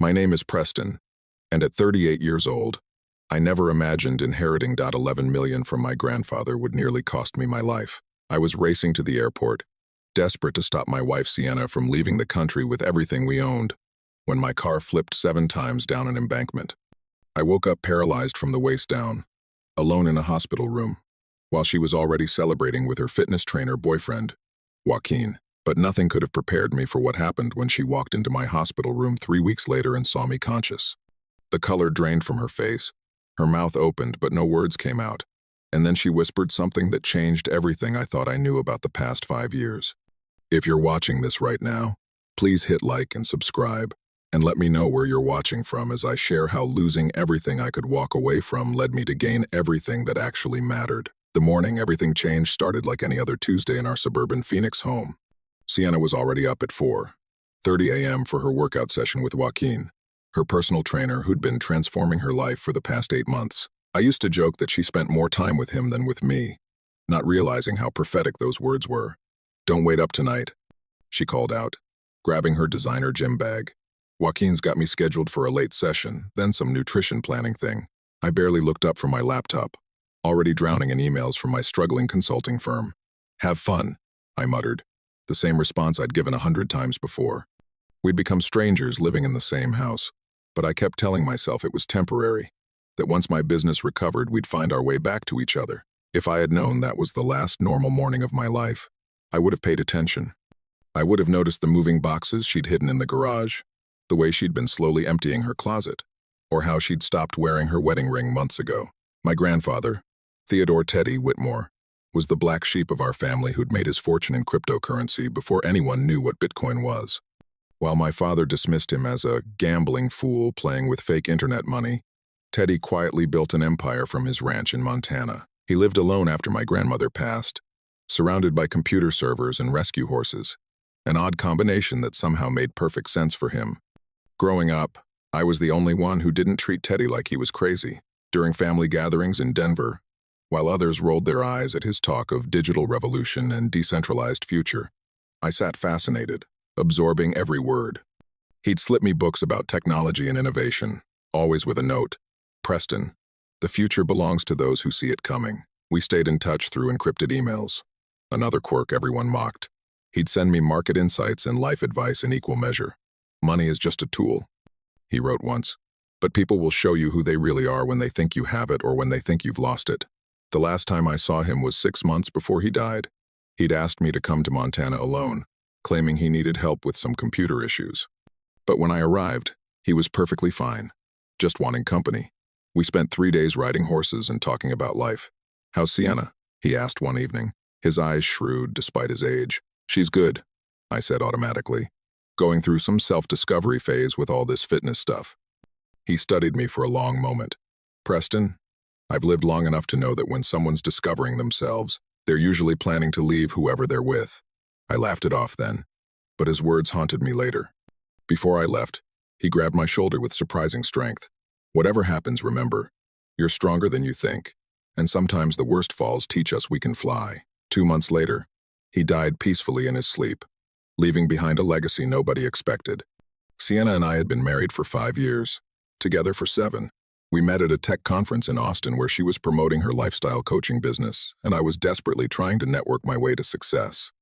My name is Preston, and at 38 years old, I never imagined inheriting $11 million from my grandfather would nearly cost me my life. I was racing to the airport, desperate to stop my wife Sienna from leaving the country with everything we owned, when my car flipped 7 times down an embankment. I woke up paralyzed from the waist down, alone in a hospital room, while she was already celebrating with her fitness trainer boyfriend, Joaquin. But nothing could have prepared me for what happened when she walked into my hospital room 3 weeks later and saw me conscious. The color drained from her face, her mouth opened but no words came out, and then she whispered something that changed everything I thought I knew about the past 5 years. If you're watching this right now, please hit like and subscribe, and let me know where you're watching from as I share how losing everything I could walk away from led me to gain everything that actually mattered. The morning everything changed started like any other Tuesday in our suburban Phoenix home. Sienna was already up at 4:30 a.m. for her workout session with Joaquin, her personal trainer who'd been transforming her life for the past 8 months. I used to joke that she spent more time with him than with me, not realizing how prophetic those words were. "Don't wait up tonight," she called out, grabbing her designer gym bag. Joaquin's got me scheduled for a late session, then some nutrition planning thing. I barely looked up from my laptop, already drowning in emails from my struggling consulting firm. "Have fun," I muttered, the same response I'd given 100 times before. We'd become strangers living in the same house, but I kept telling myself it was temporary, that once my business recovered, we'd find our way back to each other. If I had known that was the last normal morning of my life, I would have paid attention. I would have noticed the moving boxes she'd hidden in the garage, the way she'd been slowly emptying her closet, or how she'd stopped wearing her wedding ring months ago. My grandfather, Theodore Teddy Whitmore, was the black sheep of our family who'd made his fortune in cryptocurrency before anyone knew what Bitcoin was. While my father dismissed him as a gambling fool playing with fake internet money, Teddy quietly built an empire from his ranch in Montana. He lived alone after my grandmother passed, surrounded by computer servers and rescue horses, an odd combination that somehow made perfect sense for him. Growing up, I was the only one who didn't treat Teddy like he was crazy. During family gatherings in Denver, while others rolled their eyes at his talk of digital revolution and decentralized future, I sat fascinated, absorbing every word. He'd slip me books about technology and innovation, always with a note: "Preston, the future belongs to those who see it coming." We stayed in touch through encrypted emails. Another quirk everyone mocked. He'd send me market insights and life advice in equal measure. "Money is just a tool," he wrote once, "but people will show you who they really are when they think you have it or when they think you've lost it." The last time I saw him was 6 months before he died. He'd asked me to come to Montana alone, claiming he needed help with some computer issues. But when I arrived, he was perfectly fine, just wanting company. We spent 3 days riding horses and talking about life. "How's Sienna?" he asked one evening, his eyes shrewd despite his age. "She's good," I said automatically, going through some self-discovery phase with all this fitness stuff. He studied me for a long moment. "Preston, I've lived long enough to know that when someone's discovering themselves, they're usually planning to leave whoever they're with." I laughed it off then, but his words haunted me later. Before I left, he grabbed my shoulder with surprising strength. "Whatever happens, remember, you're stronger than you think, and sometimes the worst falls teach us we can fly." 2 months later, he died peacefully in his sleep, leaving behind a legacy nobody expected. Sienna and I had been married for 5 years, together for 7. We met at a tech conference in Austin where she was promoting her lifestyle coaching business, and I was desperately trying to network my way to success.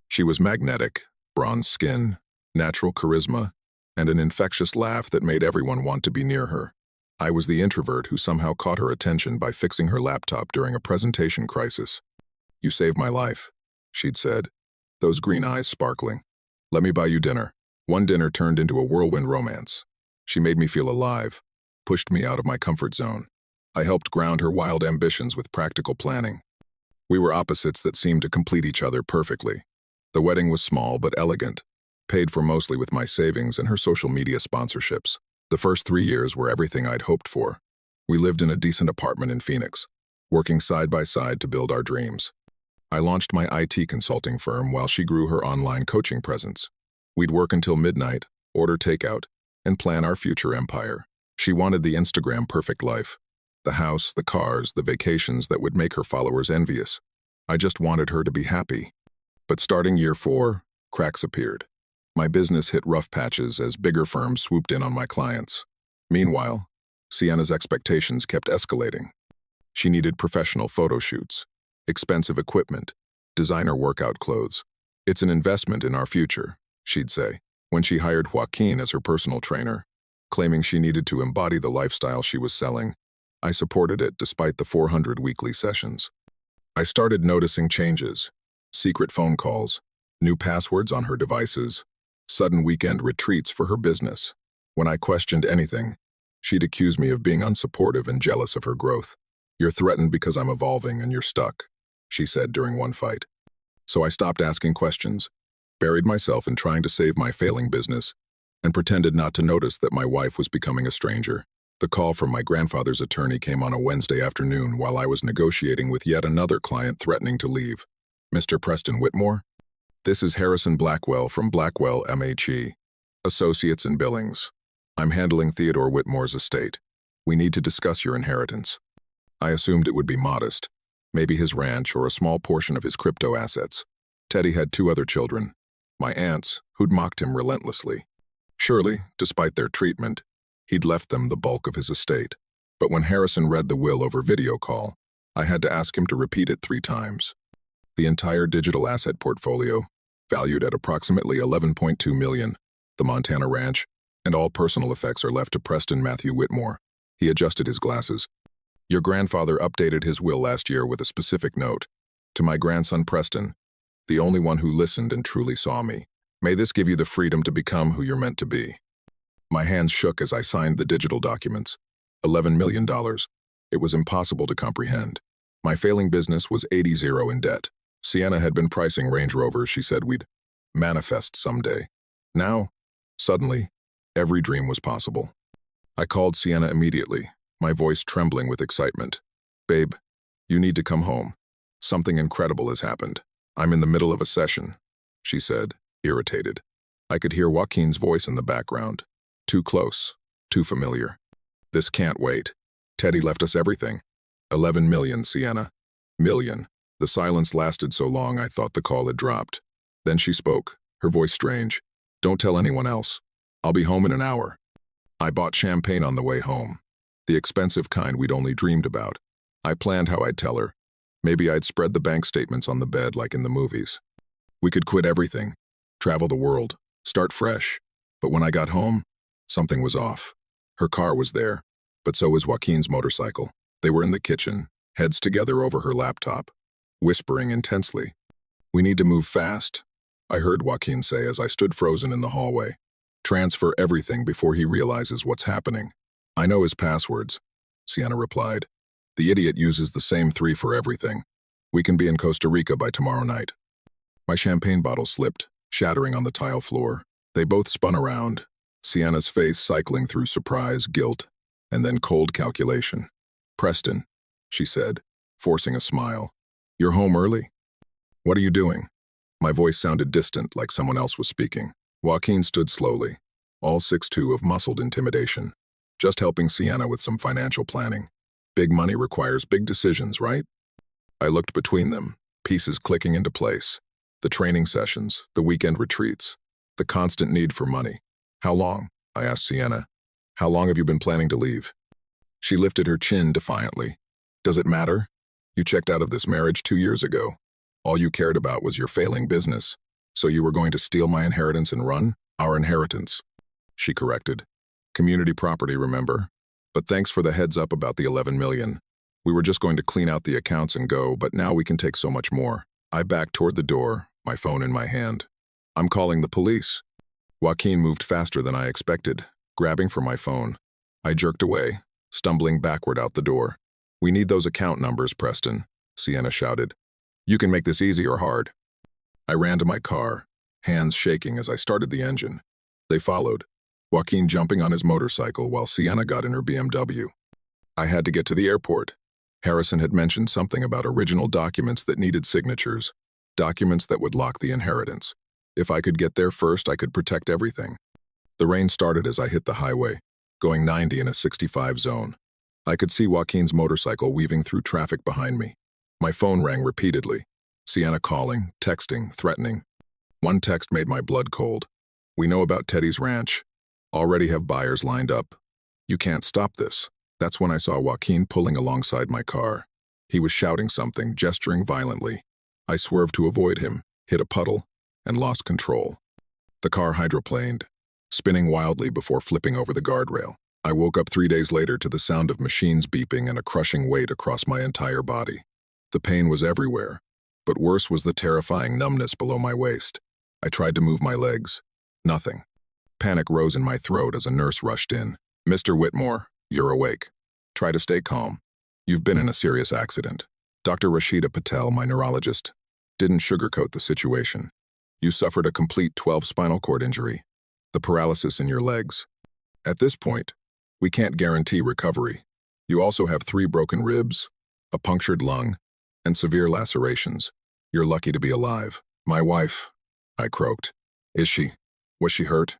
She was magnetic, bronze skin, natural charisma, and an infectious laugh that made everyone want to be near her. I was the introvert who somehow caught her attention by fixing her laptop during a presentation crisis. "You saved my life," she'd said, those green eyes sparkling. "Let me buy you dinner." One dinner turned into a whirlwind romance. She made me feel alive, pushed me out of my comfort zone. I helped ground her wild ambitions with practical planning. We were opposites that seemed to complete each other perfectly. The wedding was small but elegant, paid for mostly with my savings and her social media sponsorships. The first 3 years were everything I'd hoped for. We lived in a decent apartment in Phoenix, working side by side to build our dreams. I launched my IT consulting firm while she grew her online coaching presence. We'd work until midnight, order takeout, and plan our future empire. She wanted the Instagram perfect life, the house, the cars, the vacations that would make her followers envious. I just wanted her to be happy. But starting year 4, cracks appeared. My business hit rough patches as bigger firms swooped in on my clients. Meanwhile, Sienna's expectations kept escalating. She needed professional photo shoots, expensive equipment, designer workout clothes. "It's an investment in our future," she'd say, when she hired Joaquin as her personal trainer, claiming she needed to embody the lifestyle she was selling. I supported it despite the 400 weekly sessions. I started noticing changes: secret phone calls, new passwords on her devices, sudden weekend retreats for her business. When I questioned anything, she'd accuse me of being unsupportive and jealous of her growth. "You're threatened because I'm evolving and you're stuck," she said during one fight. So I stopped asking questions, buried myself in trying to save my failing business, and pretended not to notice that my wife was becoming a stranger. The call from my grandfather's attorney came on a Wednesday afternoon while I was negotiating with yet another client threatening to leave. "Mr. Preston Whitmore? This is Harrison Blackwell from Blackwell MHE, Associates in Billings. I'm handling Theodore Whitmore's estate. We need to discuss your inheritance." I assumed it would be modest, maybe his ranch or a small portion of his crypto assets. Teddy had 2 other children, my aunts, who'd mocked him relentlessly. Surely, despite their treatment, he'd left them the bulk of his estate. But when Harrison read the will over video call, I had to ask him to repeat it 3 times. The entire digital asset portfolio, valued at approximately $11.2 million, the Montana ranch, and all personal effects are left to Preston Matthew Whitmore. He adjusted his glasses. "Your grandfather updated his will last year with a specific note. To my grandson Preston, the only one who listened and truly saw me. May this give you the freedom to become who you're meant to be." My hands shook as I signed the digital documents. $11 million. It was impossible to comprehend. My failing business was 80-0 in debt. Sienna had been pricing Range Rovers. She said we'd manifest someday. Now, suddenly, every dream was possible. I called Sienna immediately, my voice trembling with excitement. "Babe, you need to come home. Something incredible has happened." "I'm in the middle of a session," she said, irritated. I could hear Joaquin's voice in the background. Too close, too familiar. "This can't wait. Teddy left us everything." 11 million, Sienna. Million. The silence lasted so long I thought the call had dropped. Then she spoke, her voice strange. "Don't tell anyone else. I'll be home in an hour." I bought champagne on the way home, the expensive kind we'd only dreamed about. I planned how I'd tell her. Maybe I'd spread the bank statements on the bed like in the movies. We could quit everything, travel the world, start fresh. But when I got home, something was off. Her car was there, but so was Joaquin's motorcycle. They were in the kitchen, heads together over her laptop, whispering intensely. "We need to move fast," I heard Joaquin say as I stood frozen in the hallway. "Transfer everything before he realizes what's happening." "I know his passwords," Sienna replied. "The idiot uses the same 3 for everything. We can be in Costa Rica by tomorrow night." My champagne bottle slipped, shattering on the tile floor. They both spun around, Sienna's face cycling through surprise, guilt, and then cold calculation. "Preston," she said, forcing a smile. "You're home early? What are you doing?" My voice sounded distant, like someone else was speaking. Joaquin stood slowly, all 6'2" of muscled intimidation, just helping Sienna with some financial planning. Big money requires big decisions, right? I looked between them, pieces clicking into place. The training sessions, the weekend retreats, the constant need for money. "How long?" I asked Sienna. "How long have you been planning to leave?" She lifted her chin defiantly. "Does it matter? You checked out of this marriage 2 years ago. All you cared about was your failing business. So you were going to steal my inheritance and run? Our inheritance," she corrected. "Community property, remember? But thanks for the heads up about the 11 million. We were just going to clean out the accounts and go, but now we can take so much more." I backed toward the door, my phone in my hand. "I'm calling the police." Joaquin moved faster than I expected, grabbing for my phone. I jerked away, stumbling backward out the door. "We need those account numbers, Preston," Sienna shouted. "You can make this easy or hard." I ran to my car, hands shaking as I started the engine. They followed, Joaquin jumping on his motorcycle while Sienna got in her BMW. I had to get to the airport. Harrison had mentioned something about original documents that needed signatures, documents that would lock the inheritance. If I could get there first, I could protect everything. The rain started as I hit the highway, going 90 in a 65 zone. I could see Joaquin's motorcycle weaving through traffic behind me. My phone rang repeatedly. Sienna calling, texting, threatening. One text made my blood cold. We know about Teddy's ranch. Already have buyers lined up. You can't stop this. That's when I saw Joaquin pulling alongside my car. He was shouting something, gesturing violently. I swerved to avoid him, hit a puddle, and lost control. The car hydroplaned, spinning wildly before flipping over the guardrail. I woke up 3 days later to the sound of machines beeping and a crushing weight across my entire body. The pain was everywhere, but worse was the terrifying numbness below my waist. I tried to move my legs. Nothing. Panic rose in my throat as a nurse rushed in. "Mr. Whitmore, you're awake. Try to stay calm. You've been in a serious accident." Dr. Rashida Patel, my neurologist, didn't sugarcoat the situation. "You suffered a complete 12 spinal cord injury, the paralysis in your legs. At this point, we can't guarantee recovery. You also have 3 broken ribs, a punctured lung, and severe lacerations. You're lucky to be alive." "My wife," I croaked. "Is she? Was she hurt?"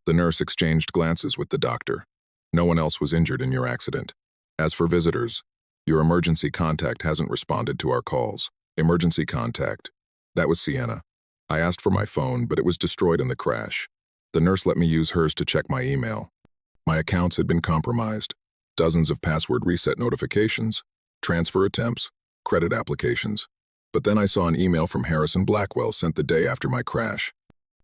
The nurse exchanged glances with the doctor. "No one else was injured in your accident. As for visitors, your emergency contact hasn't responded to our calls." "Emergency contact." That was Sienna. I asked for my phone, but it was destroyed in the crash. The nurse let me use hers to check my email. My accounts had been compromised. Dozens of password reset notifications, transfer attempts, credit applications. But then I saw an email from Harrison Blackwell sent the day after my crash.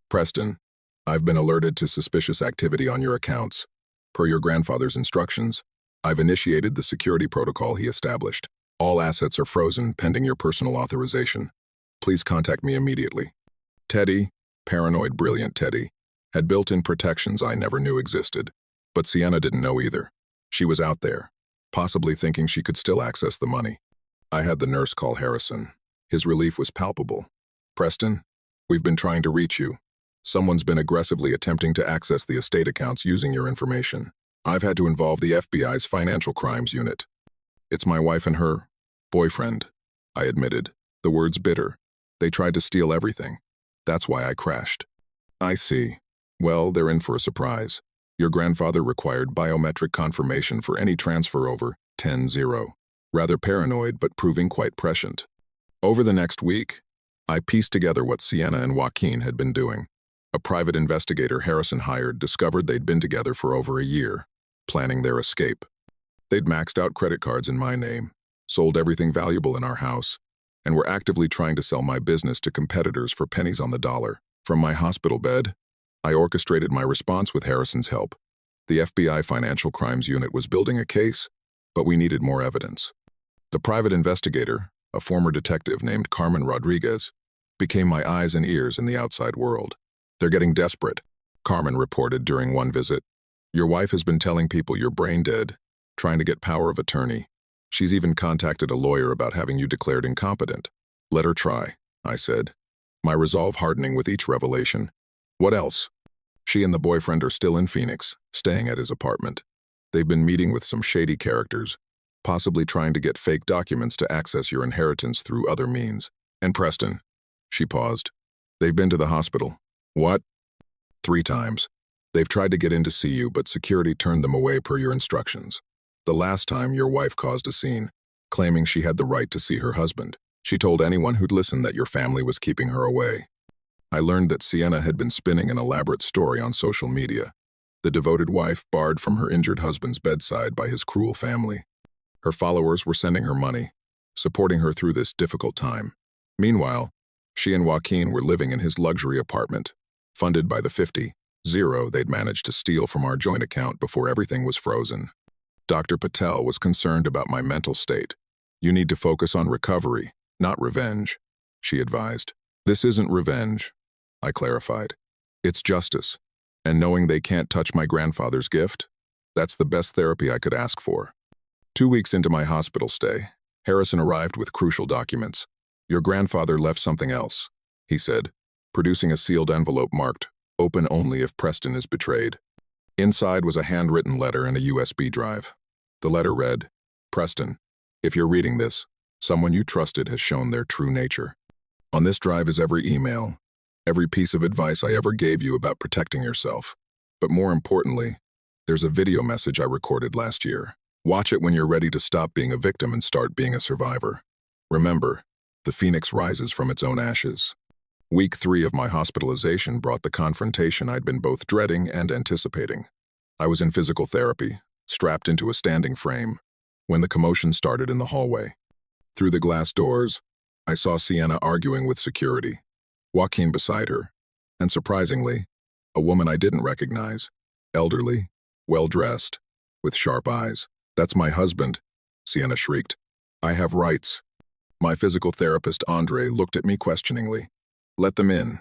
"Preston, I've been alerted to suspicious activity on your accounts. Per your grandfather's instructions, I've initiated the security protocol he established. All assets are frozen pending your personal authorization. Please contact me immediately." Teddy, paranoid brilliant Teddy, had built-in protections I never knew existed. But Sienna didn't know either. She was out there, possibly thinking she could still access the money. I had the nurse call Harrison. His relief was palpable. "Preston, we've been trying to reach you. Someone's been aggressively attempting to access the estate accounts using your information. I've had to involve the FBI's Financial Crimes Unit. It's my wife and her boyfriend," I admitted, the words bitter. "They tried to steal everything. That's why I crashed." "I see. Well, they're in for a surprise. Your grandfather required biometric confirmation for any transfer over 10-0. Rather paranoid, but proving quite prescient." Over the next week, I pieced together what Sienna and Joaquin had been doing. A private investigator Harrison hired discovered they'd been together for over a year, planning their escape. They'd maxed out credit cards in my name, sold everything valuable in our house, and were actively trying to sell my business to competitors for pennies on the dollar. From my hospital bed, I orchestrated my response with Harrison's help. The FBI Financial Crimes Unit was building a case, but we needed more evidence. The private investigator, a former detective named Carmen Rodriguez, became my eyes and ears in the outside world. "They're getting desperate," Carmen reported during one visit. "Your wife has been telling people you're brain dead, trying to get power of attorney. She's even contacted a lawyer about having you declared incompetent." "Let her try," I said, my resolve hardening with each revelation. "What else?" "She and the boyfriend are still in Phoenix, staying at his apartment. They've been meeting with some shady characters, possibly trying to get fake documents to access your inheritance through other means. And Preston." She paused. "They've been to the hospital." "What?" "3 times. They've tried to get in to see you, but security turned them away per your instructions. The last time, your wife caused a scene, claiming she had the right to see her husband. She told anyone who'd listen that your family was keeping her away." I learned that Sienna had been spinning an elaborate story on social media. The devoted wife barred from her injured husband's bedside by his cruel family. Her followers were sending her money, supporting her through this difficult time. Meanwhile, she and Joaquin were living in his luxury apartment, funded by the 50-0 they'd managed to steal from our joint account before everything was frozen. Dr. Patel was concerned about my mental state. "You need to focus on recovery, not revenge," she advised. "This isn't revenge," I clarified. "It's justice. And knowing they can't touch my grandfather's gift, that's the best therapy I could ask for." 2 weeks into my hospital stay, Harrison arrived with crucial documents. "Your grandfather left something else," he said, producing a sealed envelope marked, "Open only if Preston is betrayed." Inside was a handwritten letter and a USB drive. The letter read, "Preston, if you're reading this, someone you trusted has shown their true nature. On this drive is every email, every piece of advice I ever gave you about protecting yourself. But more importantly, there's a video message I recorded last year. Watch it when you're ready to stop being a victim and start being a survivor. Remember, the phoenix rises from its own ashes." Week 3 of my hospitalization brought the confrontation I'd been both dreading and anticipating. I was in physical therapy, strapped into a standing frame, when the commotion started in the hallway. Through the glass doors, I saw Sienna arguing with security, Joaquin beside her, and surprisingly, a woman I didn't recognize, elderly, well-dressed, with sharp eyes. "That's my husband," Sienna shrieked. "I have rights." My physical therapist, Andre, looked at me questioningly. "Let them in,"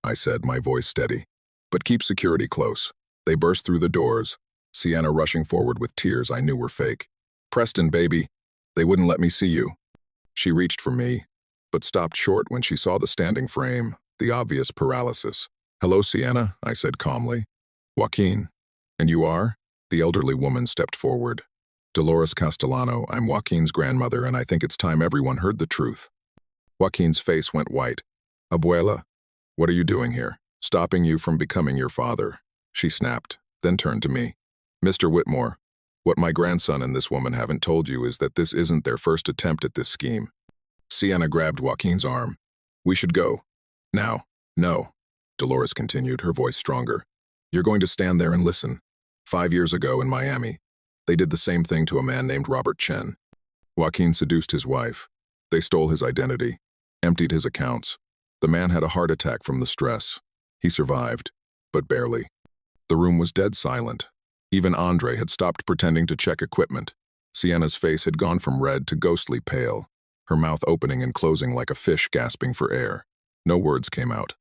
I said, my voice steady. "But keep security close." They burst through the doors, Sienna rushing forward with tears I knew were fake. "Preston, baby, they wouldn't let me see you." She reached for me, but stopped short when she saw the standing frame, the obvious paralysis. "Hello, Sienna," I said calmly. "Joaquin. And you are?" The elderly woman stepped forward. "Dolores Castellano, I'm Joaquin's grandmother, and I think it's time everyone heard the truth." Joaquin's face went white. "Abuela, what are you doing here?" "Stopping you from becoming your father," she snapped, then turned to me. "Mr. Whitmore, what my grandson and this woman haven't told you is that this isn't their first attempt at this scheme." Sienna grabbed Joaquin's arm. "We should go. Now." "No," Dolores continued, her voice stronger. "You're going to stand there and listen. 5 years ago in Miami, they did the same thing to a man named Robert Chen. Joaquin seduced his wife. They stole his identity, emptied his accounts. The man had a heart attack from the stress. He survived, but barely. The room was dead silent. Even Andre had stopped pretending to check equipment. Sienna's face had gone from red to ghostly pale, her mouth opening and closing like a fish gasping for air. No words came out.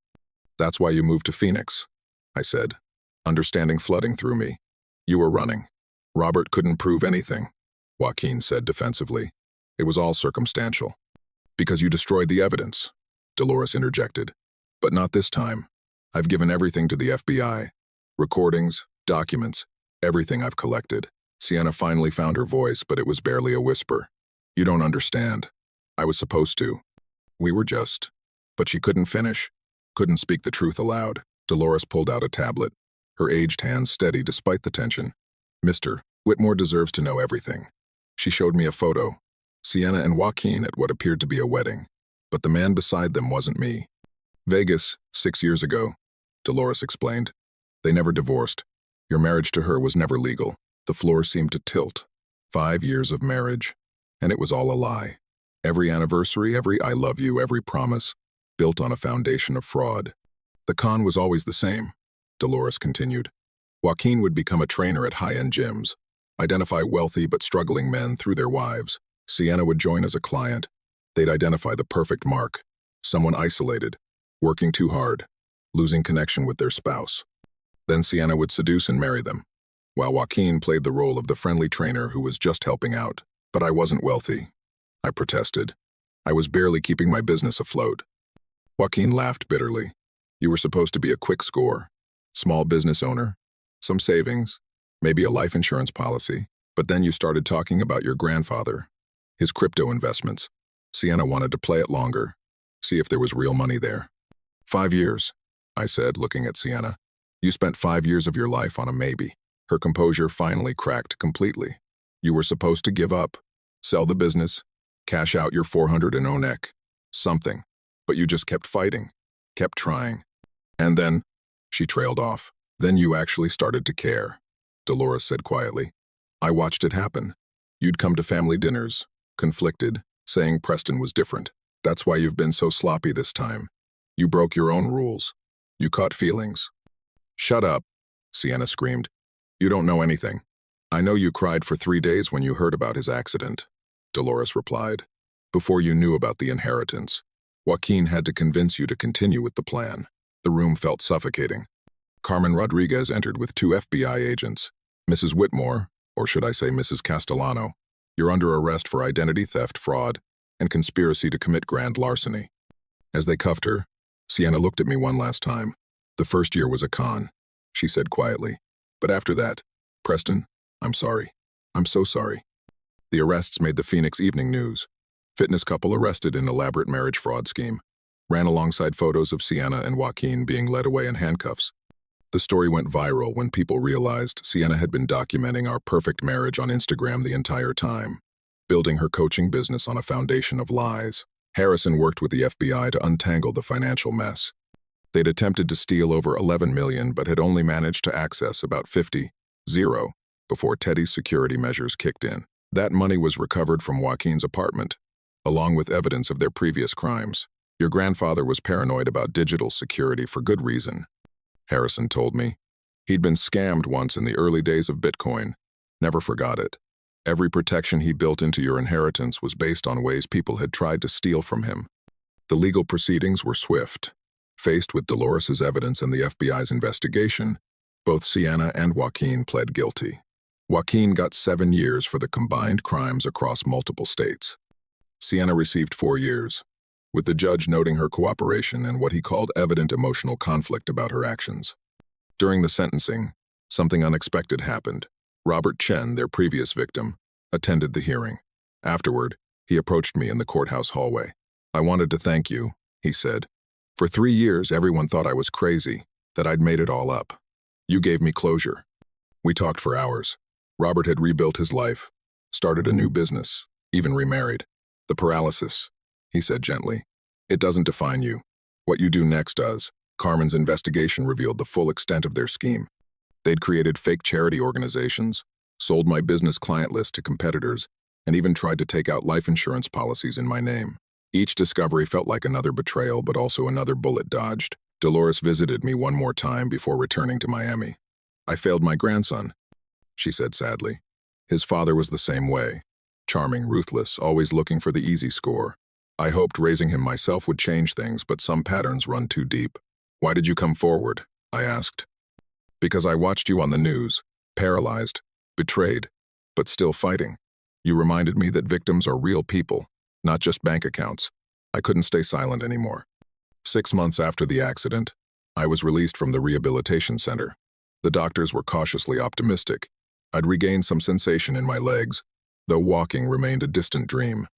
"That's why you moved to Phoenix," I said, understanding flooding through me. "You were running. Robert couldn't prove anything," Joaquin said defensively. "It was all circumstantial." "Because you destroyed the evidence," Dolores interjected. "But not this time. I've given everything to the FBI. Recordings, documents, everything I've collected." Sienna finally found her voice, but it was barely a whisper. "You don't understand. I was supposed to. We were just..." But she couldn't finish, couldn't speak the truth aloud. Dolores pulled out a tablet, her aged hands steady despite the tension. "Mr. Whitmore deserves to know everything." She showed me a photo, Sienna and Joaquin at what appeared to be a wedding, but the man beside them wasn't me. "Vegas, 6 years ago," Dolores explained. "They never divorced. Your marriage to her was never legal." The floor seemed to tilt. 5 years of marriage, and it was all a lie. Every anniversary, every "I love you," every promise, built on a foundation of fraud. "The con was always the same," Dolores continued. "Joaquin would become a trainer at high-end gyms, identify wealthy but struggling men through their wives. Sienna would join as a client. They'd identify the perfect mark, someone isolated, working too hard, losing connection with their spouse. Then Sienna would seduce and marry them, while Joaquin played the role of the friendly trainer who was just helping out. But I wasn't wealthy," I protested. "I was barely keeping my business afloat." Joaquin laughed bitterly. "You were supposed to be a quick score, small business owner, some savings, maybe a life insurance policy. But then you started talking about your grandfather, his crypto investments." Sienna wanted to play it longer, see if there was real money there. 5 years, I said, looking at Sienna. "You spent 5 years of your life on a maybe." Her composure finally cracked completely. "You were supposed to give up, sell the business, cash out your 400 and ONEC, something. But you just kept fighting, kept trying. And then," she trailed off, "then you actually started to care," Dolores said quietly. "I watched it happen. You'd come to family dinners, conflicted, saying Preston was different. That's why you've been so sloppy this time. You broke your own rules. You caught feelings." "Shut up," Sienna screamed. "You don't know anything." "I know you cried for 3 days when you heard about his accident," Dolores replied. "Before you knew about the inheritance. Joaquin had to convince you to continue with the plan." The room felt suffocating. Carmen Rodriguez entered with 2 FBI agents. "Mrs. Whitmore, or should I say Mrs. Castellano, you're under arrest for identity theft, fraud, and conspiracy to commit grand larceny." As they cuffed her, Sienna looked at me one last time. "The first year was a con," she said quietly. "But after that, Preston, I'm sorry. I'm so sorry." The arrests made the Phoenix Evening News. Fitness couple arrested in elaborate marriage fraud scheme. Ran alongside photos of Sienna and Joaquin being led away in handcuffs. The story went viral when people realized Sienna had been documenting our perfect marriage on Instagram the entire time, building her coaching business on a foundation of lies. Harrison worked with the FBI to untangle the financial mess. They'd attempted to steal over 11 million but had only managed to access about 50, before Teddy's security measures kicked in. That money was recovered from Joaquin's apartment, along with evidence of their previous crimes. Your grandfather was paranoid about digital security for good reason, Harrison told me. He'd been scammed once in the early days of Bitcoin. Never forgot it. Every protection he built into your inheritance was based on ways people had tried to steal from him. The legal proceedings were swift. Faced with Dolores's evidence and the FBI's investigation, both Sienna and Joaquin pled guilty. Joaquin got 7 years for the combined crimes across multiple states. Sienna received 4 years, with the judge noting her cooperation and what he called evident emotional conflict about her actions. During the sentencing, something unexpected happened. Robert Chen, their previous victim, attended the hearing. Afterward, he approached me in the courthouse hallway. "I wanted to thank you," he said. "For 3 years, everyone thought I was crazy, that I'd made it all up. You gave me closure." We talked for hours. Robert had rebuilt his life, started a new business, even remarried. "The paralysis," he said gently. "It doesn't define you. What you do next does." Carmen's investigation revealed the full extent of their scheme. They'd created fake charity organizations, sold my business client list to competitors, and even tried to take out life insurance policies in my name. Each discovery felt like another betrayal, but also another bullet dodged. Dolores visited me one more time before returning to Miami. "I failed my grandson," she said sadly. "His father was the same way. Charming, ruthless, always looking for the easy score. I hoped raising him myself would change things, but some patterns run too deep." "Why did you come forward?" I asked. "Because I watched you on the news, paralyzed, betrayed, but still fighting. You reminded me that victims are real people, not just bank accounts." I couldn't stay silent anymore. 6 months after the accident, I was released from the rehabilitation center. The doctors were cautiously optimistic. I'd regained some sensation in my legs, though walking remained a distant dream.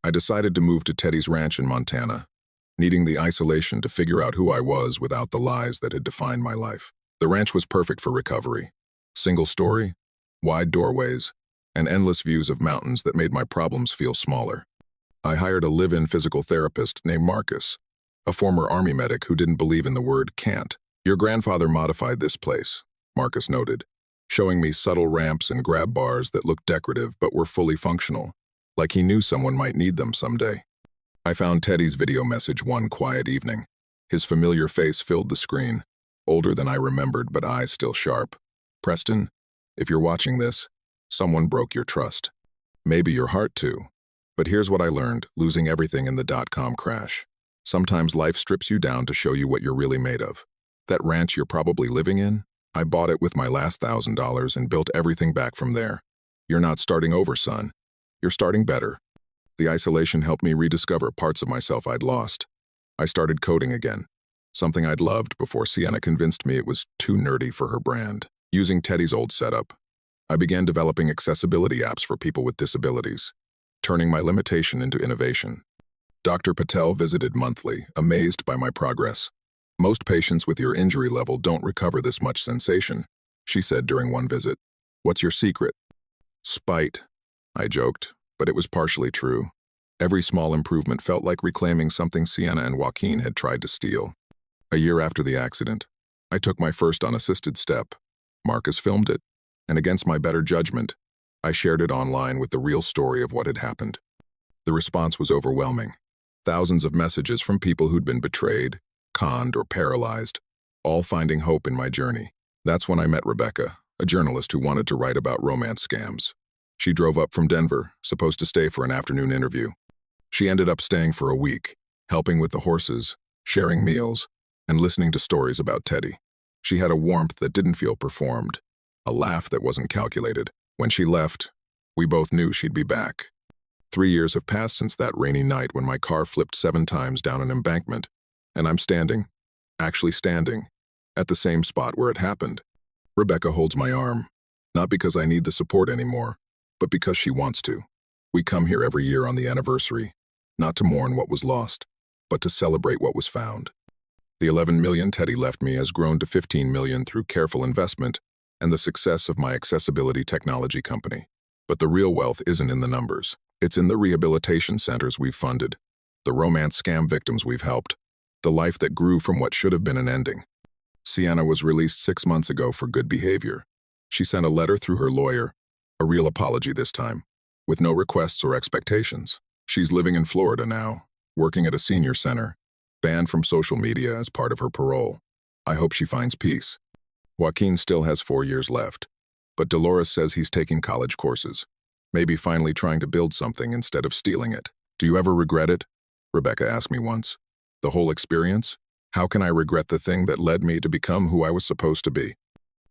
I decided to move to Teddy's ranch in Montana, needing the isolation to figure out who I was without the lies that had defined my life. The ranch was perfect for recovery. Single story, wide doorways, and endless views of mountains that made my problems feel smaller. I hired a live-in physical therapist named Marcus, a former Army medic who didn't believe in the word can't. "Your grandfather modified this place," Marcus noted, showing me subtle ramps and grab bars that looked decorative but were fully functional, like he knew someone might need them someday. I found Teddy's video message one quiet evening. His familiar face filled the screen, older than I remembered but eyes still sharp. "Preston, if you're watching this, someone broke your trust. Maybe your heart too. But here's what I learned, losing everything in the .com crash. Sometimes life strips you down to show you what you're really made of. That ranch you're probably living in, I bought it with my last $1,000 and built everything back from there. You're not starting over, son. You're starting better." The isolation helped me rediscover parts of myself I'd lost. I started coding again, something I'd loved before Sienna convinced me it was too nerdy for her brand. Using Teddy's old setup, I began developing accessibility apps for people with disabilities, turning my limitation into innovation. Dr. Patel visited monthly, amazed by my progress. "Most patients with your injury level don't recover this much sensation," she said during one visit. "What's your secret?" "Spite," I joked, but it was partially true. Every small improvement felt like reclaiming something Sienna and Joaquin had tried to steal. A year after the accident, I took my first unassisted step. Marcus filmed it, and against my better judgment, I shared it online with the real story of what had happened. The response was overwhelming. Thousands of messages from people who'd been betrayed, conned, or paralyzed, all finding hope in my journey. That's when I met Rebecca, a journalist who wanted to write about romance scams. She drove up from Denver, supposed to stay for an afternoon interview. She ended up staying for a week, helping with the horses, sharing meals, and listening to stories about Teddy. She had a warmth that didn't feel performed, a laugh that wasn't calculated. When she left, we both knew she'd be back. 3 years have passed since that rainy night when my car flipped 7 times down an embankment, and I'm standing, actually standing, at the same spot where it happened. Rebecca holds my arm, not because I need the support anymore, but because she wants to. We come here every year on the anniversary, not to mourn what was lost, but to celebrate what was found. The 11 million Teddy left me has grown to 15 million through careful investment and the success of my accessibility technology company. But the real wealth isn't in the numbers. It's in the rehabilitation centers we've funded, the romance scam victims we've helped, the life that grew from what should have been an ending. Sienna was released 6 months ago for good behavior. She sent a letter through her lawyer, a real apology this time, with no requests or expectations. She's living in Florida now, working at a senior center, banned from social media as part of her parole. I hope she finds peace. Joaquin still has 4 years left, but Dolores says he's taking college courses, maybe finally trying to build something instead of stealing it. Do you ever regret it? Rebecca asked me once. The whole experience? How can I regret the thing that led me to become who I was supposed to be?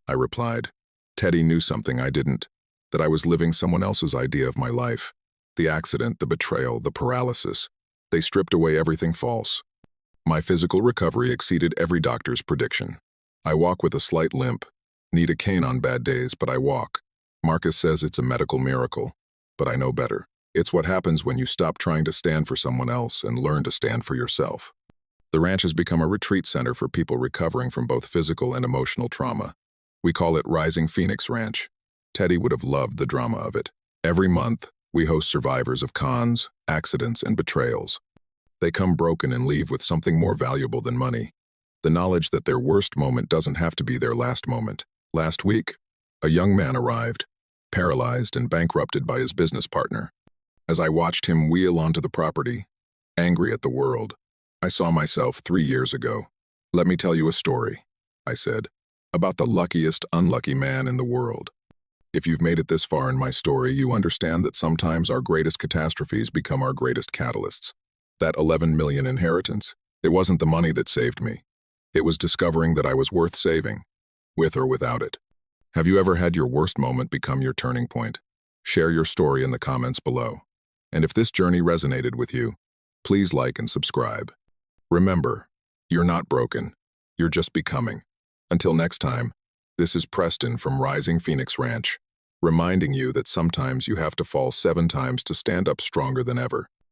I replied, Teddy knew something I didn't, that I was living someone else's idea of my life. The accident, the betrayal, the paralysis, they stripped away everything false. My physical recovery exceeded every doctor's prediction. I walk with a slight limp, need a cane on bad days, but I walk. Marcus says it's a medical miracle, but I know better. It's what happens when you stop trying to stand for someone else and learn to stand for yourself. The ranch has become a retreat center for people recovering from both physical and emotional trauma. We call it Rising Phoenix Ranch. Teddy would have loved the drama of it. Every month, we host survivors of cons, accidents, and betrayals. They come broken and leave with something more valuable than money. The knowledge that their worst moment doesn't have to be their last moment. Last week, a young man arrived, paralyzed and bankrupted by his business partner. As I watched him wheel onto the property, angry at the world, I saw myself 3 years ago. Let me tell you a story, I said, about the luckiest unlucky man in the world. If you've made it this far in my story, you understand that sometimes our greatest catastrophes become our greatest catalysts. That 11 million inheritance, it wasn't the money that saved me. It was discovering that I was worth saving, with or without it. Have you ever had your worst moment become your turning point? Share your story in the comments below. And if this journey resonated with you, please like and subscribe. Remember, you're not broken. You're just becoming. Until next time, this is Preston from Rising Phoenix Ranch, reminding you that sometimes you have to fall 7 times to stand up stronger than ever.